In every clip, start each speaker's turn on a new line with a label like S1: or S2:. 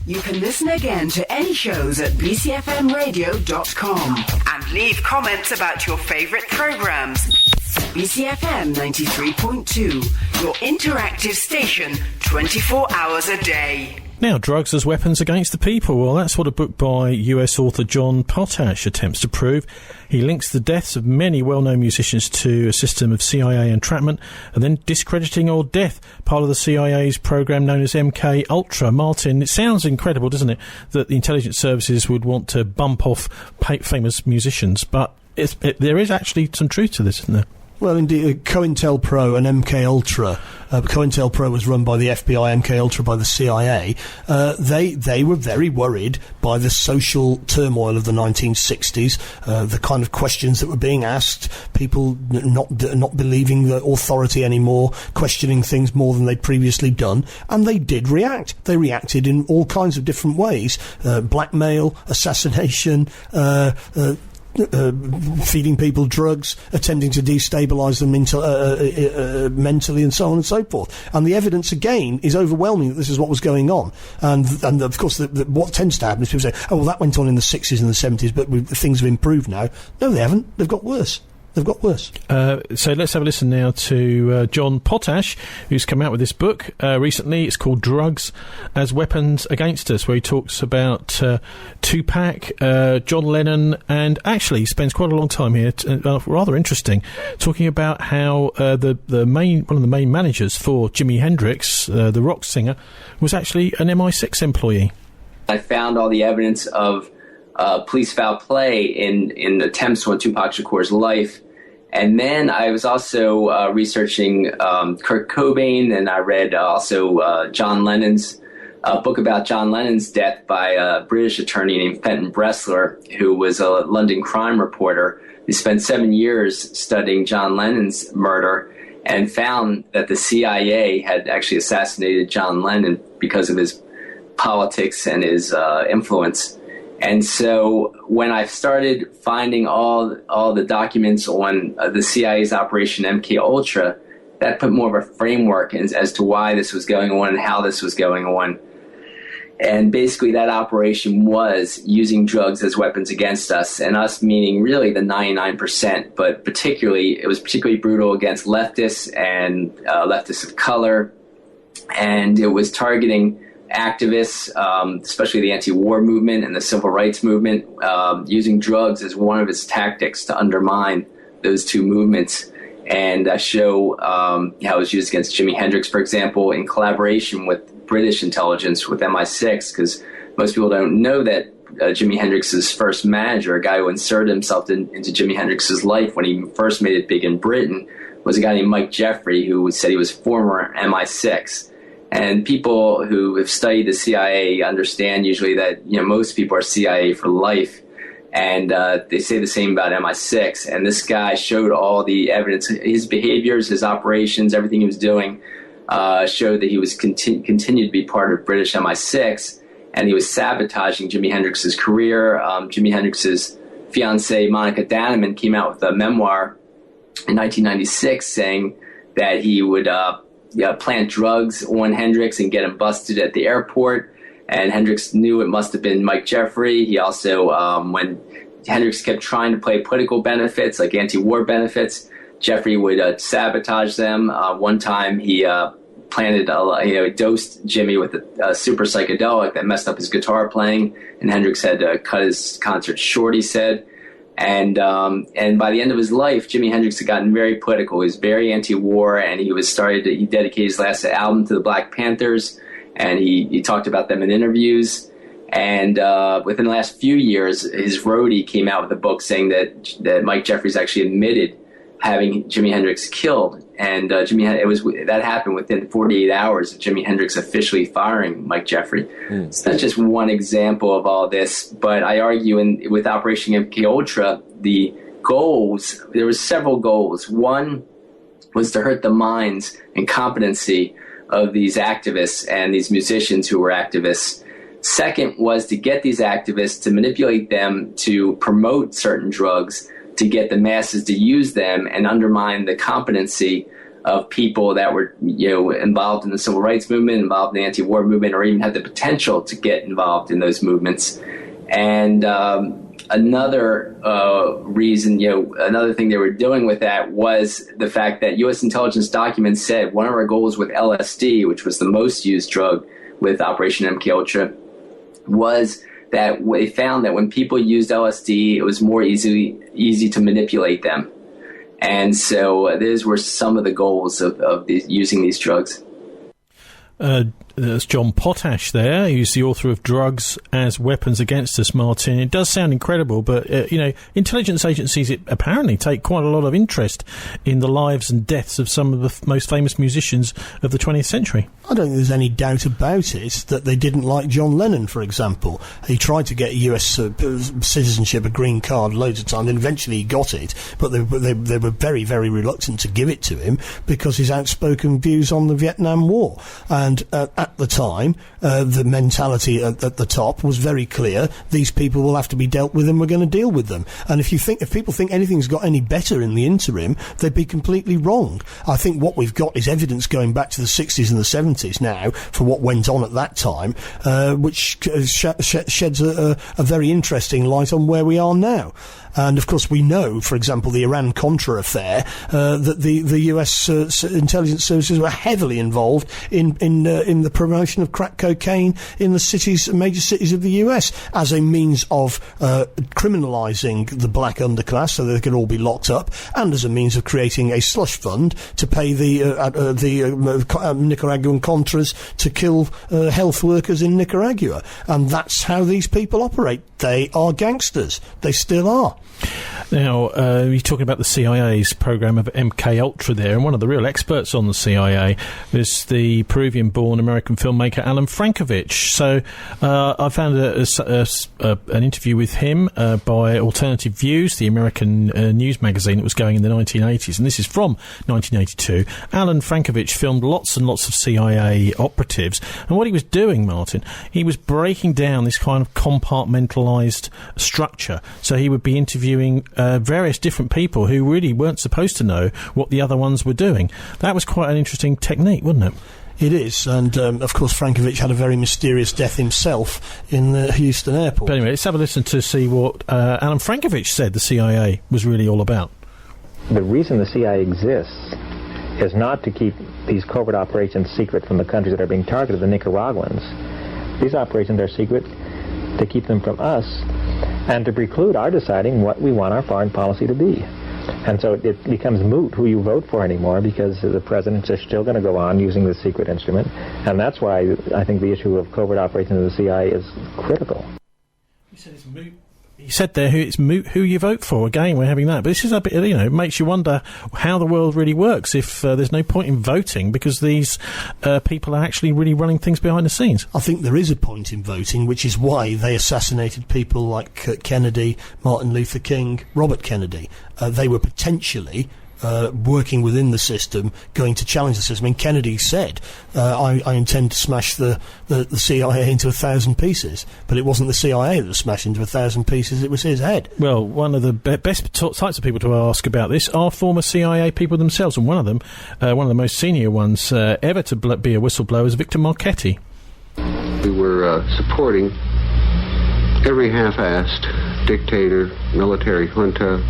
S1: You can listen again to any shows at bcfmradio.com and leave comments about your favourite programmes. BCFM 93.2, your interactive station, 24 hours a day.
S2: Now, drugs as weapons against the people. Well, that's what a book by US author John Potash attempts to prove. He links the deaths of many well-known musicians to a system of CIA entrapment and then discrediting or death, part of the CIA's program known as MK Ultra. Martin, it sounds incredible, doesn't it, that the intelligence services would want to bump off famous musicians, but there is actually some truth to this, isn't there?
S3: Well, indeed, COINTELPRO and MK Ultra. COINTELPRO was run by the FBI, MK Ultra by the CIA. They were very worried by the social turmoil of the 1960s, the kind of questions that were being asked, people not believing the authority anymore, questioning things more than they'd previously done, and they did react. They reacted in all kinds of different ways: blackmail, assassination, feeding people drugs, attempting to destabilise them mentally, and so on and so forth. And the evidence, again, is overwhelming that this is what was going on. And of course, what tends to happen is people say, oh, well, that went on in the 60s and the 70s, but things have improved now. No, they haven't. They've got worse. They've got worse.
S2: So let's have a listen now to John Potash, who's come out with this book recently. It's called Drugs as Weapons Against Us, where he talks about Tupac, John Lennon, and actually spends quite a long time here, rather interesting, talking about how one of the main managers for Jimi Hendrix, the rock singer, was actually an MI6 employee.
S4: I found all the evidence of police foul play in attempts to end Tupac Shakur's life. And then I was also researching Kurt Cobain, and I read also John Lennon's book about John Lennon's death by a British attorney named Fenton Bressler, who was a London crime reporter. He spent 7 years studying John Lennon's murder and found that the CIA had actually assassinated John Lennon because of his politics and his influence. And so when I started finding all the documents on the CIA's Operation MK Ultra, that put more of a framework as to why this was going on and how this was going on. And basically that operation was using drugs as weapons against us, and us meaning really the 99%, but it was particularly brutal against leftists and leftists of color. And it was targeting activists, especially the anti-war movement and the civil rights movement, using drugs as one of its tactics to undermine those two movements. And I show how it was used against Jimi Hendrix, for example, in collaboration with British intelligence, with MI6, because most people don't know that Jimi Hendrix's first manager, a guy who inserted himself into Jimi Hendrix's life when he first made it big in Britain, was a guy named Mick Jeffery, who said he was former MI6. And people who have studied the CIA understand usually that, most people are CIA for life. And they say the same about MI6. And this guy showed all the evidence, his behaviors, his operations, everything he was doing, showed that he was continued to be part of British MI6. And he was sabotaging Jimi Hendrix's career. Jimi Hendrix's fiancée, Monica Danneman, came out with a memoir in 1996 saying that he would plant drugs on Hendrix and get him busted at the airport. And Hendrix knew it must have been Mike Jeffery. He also, when Hendrix kept trying to play political benefits, like anti-war benefits, Jeffery would sabotage them. One time he planted, he dosed Jimmy with a super psychedelic that messed up his guitar playing, and Hendrix had to cut his concert short, he said. And by the end of his life, Jimi Hendrix had gotten very political. He was very anti-war, and he dedicated his last album to the Black Panthers, and he talked about them in interviews. And within the last few years, his roadie came out with a book saying that Mike Jeffries actually admitted having Jimi Hendrix killed. And that happened within 48 hours of Jimi Hendrix officially firing Mike Jeffery. So that's just one example of all this. But I argue with Operation MK Ultra, the goals, there were several goals. One was to hurt the minds and competency of these activists and these musicians who were activists. Second was to get these activists to manipulate them to promote certain drugs, to get the masses to use them and undermine the competency of people that were, involved in the civil rights movement, involved in the anti-war movement, or even had the potential to get involved in those movements. And another reason, another thing they were doing with that was the fact that U.S. intelligence documents said one of our goals with LSD, which was the most used drug with Operation MKUltra, was that they found that when people used LSD, it was more easy to manipulate them. And so those were some of the goals of using these drugs.
S2: There's John Potash there, who's the author of Drugs as Weapons Against Us, Martin. It does sound incredible, but, intelligence agencies apparently take quite a lot of interest in the lives and deaths of some of the most famous musicians of the 20th century.
S3: I don't think there's any doubt about it that they didn't like John Lennon, for example. He tried to get US citizenship, a green card, loads of times, and eventually he got it, but they were very, very reluctant to give it to him because his outspoken views on the Vietnam War. And at the time, the mentality at the top was very clear. These people will have to be dealt with, and we're going to deal with them. And if people think anything's got any better in the interim, they'd be completely wrong. I think what we've got is evidence going back to the 60s and the 70s now for what went on at that time, which sheds a very interesting light on where we are now. And, of course, we know, for example, the Iran-Contra affair, that the US intelligence services were heavily involved in the promotion of crack cocaine in the major cities of the US as a means of criminalising the black underclass so that they could all be locked up, and as a means of creating a slush fund to pay the Nicaraguan Contras to kill health workers in Nicaragua. And that's how these people operate. They are gangsters. They still are.
S2: Now, you're talking about the CIA's program of MKUltra there, and one of the real experts on the CIA is the Peruvian-born American filmmaker Alan Frankovich. So I found an interview with him by Alternative Views, the American news magazine that was going in the 1980s, and this is from 1982. Alan Frankovich filmed lots and lots of CIA operatives, and what he was doing, Martin, he was breaking down this kind of compartmentalised structure. So he would be interviewing various different people who really weren't supposed to know what the other ones were doing. That was quite an interesting technique, wasn't it?
S3: It is, and of course Frankovich had a very mysterious death himself in the Houston airport.
S2: But anyway, let's have a listen to see what Alan Frankovich said the CIA was really all about.
S5: The reason the CIA exists is not to keep these covert operations secret from the countries that are being targeted, the Nicaraguans. These operations are secret to keep them from us and to preclude our deciding what we want our foreign policy to be. And so it becomes moot who you vote for anymore, because the presidents are still going to go on using this secret instrument. And that's why I think the issue of covert operations of the CIA is critical.
S2: You said it's moot. You said there it's moot who you vote for. Again, we're having that. But this is a bit, it makes you wonder how the world really works if there's no point in voting because these people are actually really running things behind the scenes.
S3: I think there is a point in voting, which is why they assassinated people like Kennedy, Martin Luther King, Robert Kennedy. They were potentially working within the system, going to challenge the system. I mean, Kennedy said, I intend to smash the CIA into 1,000 pieces, but it wasn't the CIA that was smashed into 1,000 pieces, it was his head.
S2: Well, one of the best types of people to ask about this are former CIA people themselves, and one of them, one of the most senior ones ever to be a whistleblower is Victor Marchetti.
S6: We were supporting every half-assed dictator, military junta,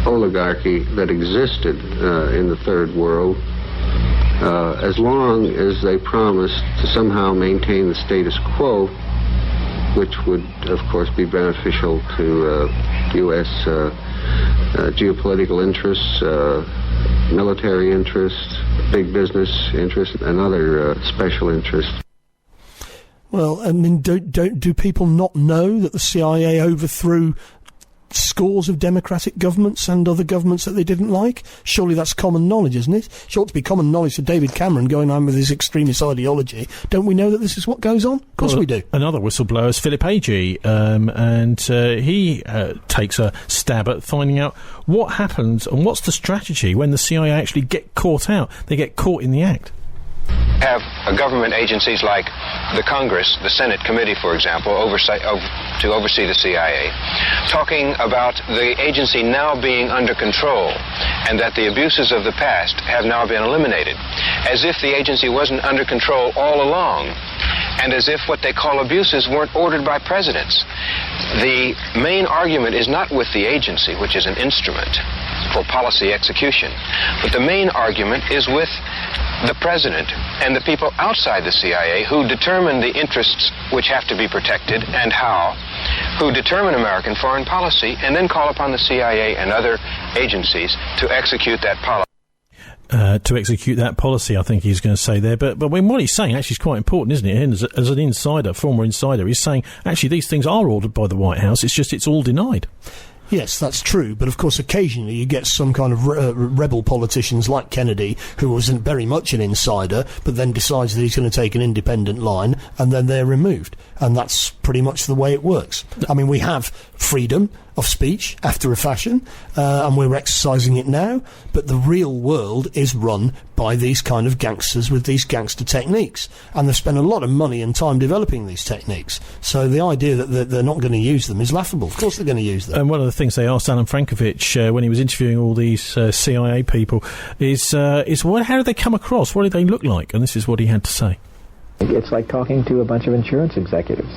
S6: oligarchy that existed in the Third World, as long as they promised to somehow maintain the status quo, which would, of course, be beneficial to U.S. Geopolitical interests, military interests, big business interests, and other special interests.
S3: Well, I mean, do people not know that the CIA overthrew scores of democratic governments and other governments that they didn't like? Surely that's common knowledge, isn't it? It ought to be common knowledge for David Cameron going on with his extremist ideology. Don't we know that this is what goes on? Of course we do.
S2: Another whistleblower is Philip Agee, and he takes a stab at finding out what happens and what's the strategy when the CIA actually get caught out. They get caught in the act.
S7: have government agencies like the Congress, the Senate Committee, for example, to oversee the CIA, talking about the agency now being under control and that the abuses of the past have now been eliminated, as if the agency wasn't under control all along, and as if what they call abuses weren't ordered by presidents. The main argument is not with the agency, which is an instrument for policy execution, but the main argument is with the president and the people outside the CIA who determine the interests which have to be protected and how, who determine American foreign policy and then call upon the CIA and other agencies to execute that policy.
S2: To execute that policy, I think he's going to say there. But when what he's saying actually is quite important, isn't it? And as an insider, former insider, he's saying actually these things are ordered by the White House. It's just it's all denied.
S3: Yes, that's true, but of course occasionally you get some kind of rebel politicians like Kennedy, who wasn't very much an insider, but then decides that he's going to take an independent line, and then they're removed. And that's pretty much the way it works. I mean, we have freedom of speech after a fashion, and we're exercising it now, but the real world is run by these kind of gangsters with these gangster techniques, and they've spent a lot of money and time developing these techniques. So the idea that they're not going to use them is laughable. Of course they're going to use them.
S2: And one of the things they asked Alan Frankovich when he was interviewing all these CIA people is how do they come across? What do they look like? And this is what he had to say.
S5: It's like talking to a bunch of insurance executives.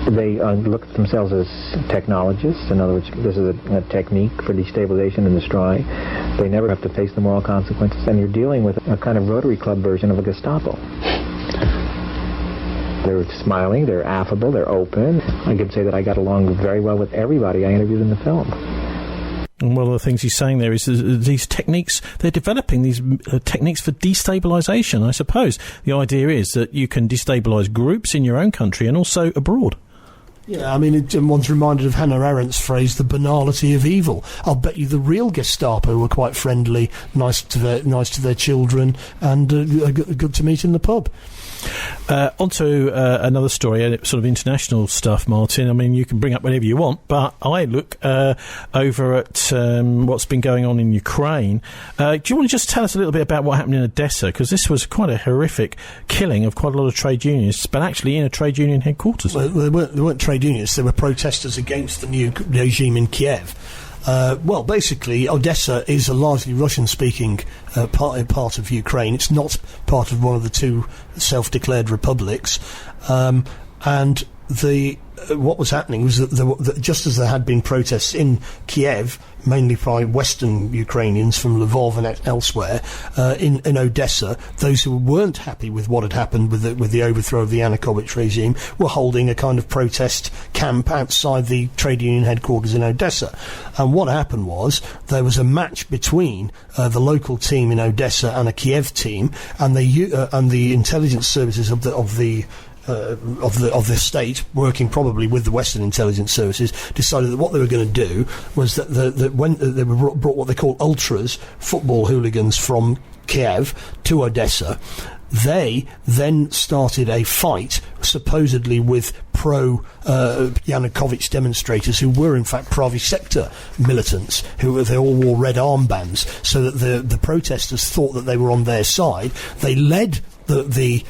S5: They look at themselves as technologists. In other words, this is a technique for destabilization and destroying. They never have to face the moral consequences, and you're dealing with a kind of Rotary Club version of a Gestapo. They're smiling, they're affable, they're open. I could say that I got along very well with everybody I interviewed in the film.
S2: And one of the things he's saying there is these techniques, they're developing these techniques for destabilisation, I suppose. The idea is that you can destabilise groups in your own country and also abroad.
S3: Yeah, I mean, one's reminded of Hannah Arendt's phrase, the banality of evil. I'll bet you the real Gestapo were quite friendly, nice to their children, and good to meet in the pub.
S2: On to another story, sort of international stuff, Martin. I mean, you can bring up whatever you want, but I look over at what's been going on in Ukraine. Do you want to just tell us a little bit about what happened in Odessa? Because this was quite a horrific killing of quite a lot of trade unionists, but actually in a trade union headquarters.
S3: Well, they weren't trade unionists, they were protesters against the new regime in Kiev. Well, basically, Odessa is a largely Russian-speaking part of Ukraine. It's not part of one of the two self-declared republics. And what was happening was that just as there had been protests in Kiev, mainly by Western Ukrainians from Lvov and elsewhere, in Odessa, those who weren't happy with what had happened with the overthrow of the Yanukovych regime were holding a kind of protest camp outside the trade union headquarters in Odessa. And what happened was there was a match between the local team in Odessa and a Kiev team, and the intelligence services of the state, working probably with the Western intelligence services, decided that what they were going to do was that when they were brought what they call ultras, football hooligans from Kiev to Odessa, they then started a fight, supposedly with pro-Yanukovych demonstrators who were in fact Pravi Sector militants, they all wore red armbands, so that the protesters thought that they were on their side. They led the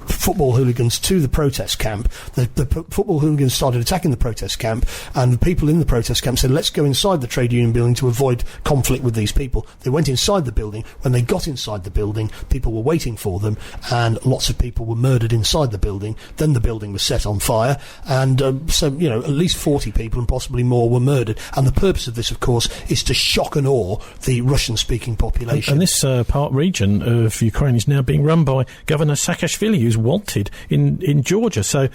S3: football hooligans to the protest camp. The football hooligans started attacking the protest camp, and the people in the protest camp said, let's go inside the trade union building to avoid conflict with these people. They went inside the building. When they got inside the building, people were waiting for them, and lots of people were murdered inside the building. Then the building was set on fire, and at least 40 people and possibly more were murdered. And the purpose of this, of course, is to shock and awe the Russian-speaking population.
S2: And this part region of Ukraine is now being run by Governor Saakashvili, who's wanted in Georgia. So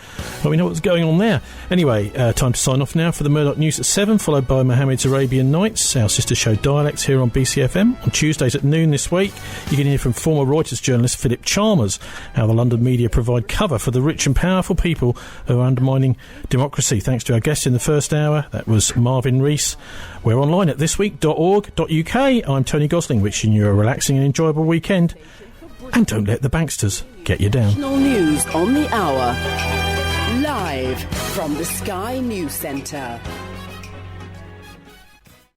S2: we know what's going on there. Anyway, time to sign off now for the Murdoch News at 7, followed by Mohammed's Arabian Nights, our sister show Dialects, here on BCFM. On Tuesdays at noon this week, you can hear from former Reuters journalist Philip Chalmers how the London media provide cover for the rich and powerful people who are undermining democracy. Thanks to our guest in the first hour, that was Marvin Rees. We're online at thisweek.org.uk. I'm Tony Gosling, wishing you a relaxing and enjoyable weekend. And don't let the banksters get you down.
S1: National news on the hour. Live from the Sky News Centre.